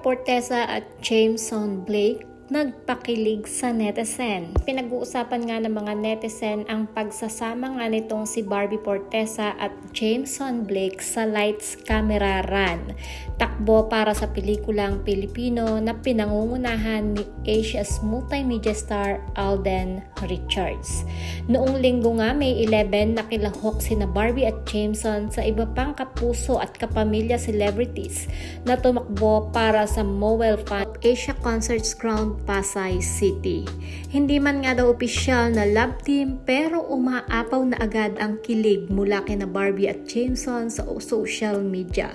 Forteza at Jameson Blake nagpakilig sa netizen. Pinag-uusapan nga ng mga netizen ang pagsasama nga nitong si Barbie Forteza at Jameson Blake sa Lights Camera Run. Takbo para sa pelikulang Pilipino na pinangungunahan ni Asia's multimedia star Alden Richards. Noong linggo nga May 11 nakilahok sina Barbie at Jameson sa iba pang kapuso at kapamilya celebrities na tumakbo para sa Mobile Fund Asia Concerts Ground Pasay City. Hindi man nga daw opisyal na love team pero umaapaw na agad ang kilig mula kina Barbie at Jameson sa social media.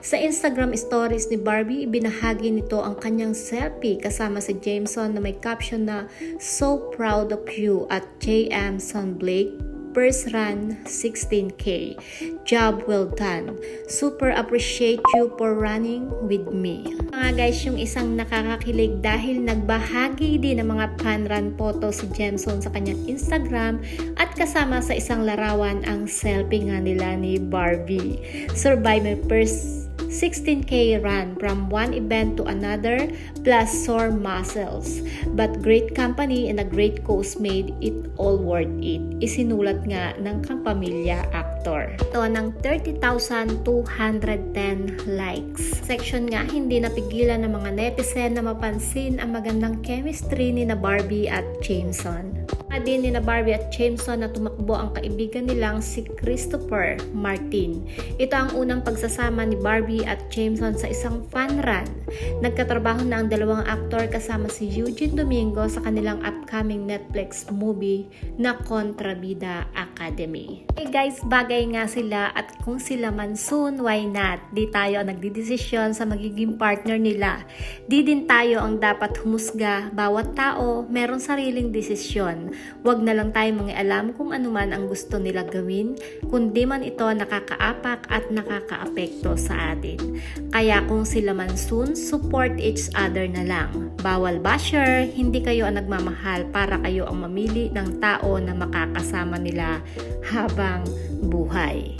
Sa Instagram stories ni Barbie, ibinahagi nito ang kanyang selfie kasama si Jameson na may caption na "So proud of you" at Jameson Blake. First run, 16K. Job well done. Super appreciate you for running with me. Mga guys, yung isang nakakakilig dahil nagbahagi din ng mga fan run photo si Jameson sa kanyang Instagram at kasama sa isang larawan ang selfie nga nila ni Barbie. Survive my first 16K run from one event to another plus sore muscles. But great company and a great cause made it all worth it. Isinulat nga ng kapamilya actor. Ito ng 30,210 likes. Section nga hindi napigilan ng mga netizen na mapansin ang magandang chemistry ni na Barbie at Jameson. Din ni na Barbie at Jameson na tumakbo ang kaibigan nilang si Christopher Martin. Ito ang unang pagsasama ni Barbie at Jameson sa isang fun run. Nagkatrabaho na ang dalawang aktor kasama si Eugene Domingo sa kanilang upcoming Netflix movie na Kontrabida Academy. Hey guys, bagay nga sila at kung sila man soon, why not? Di tayo ang nagdidesisyon sa magiging partner nila. Di din tayo ang dapat humusga. Bawat tao meron sariling desisyon. Huwag na lang tayo mangialam kung ano man ang gusto nila gawin, kundi man ito nakakaapak at nakakaapekto sa atin. Kaya kung sila man soon, support each other na lang. Bawal basher, hindi kayo ang nagmamahal para kayo ang mamili ng tao na makakasama nila habang buhay.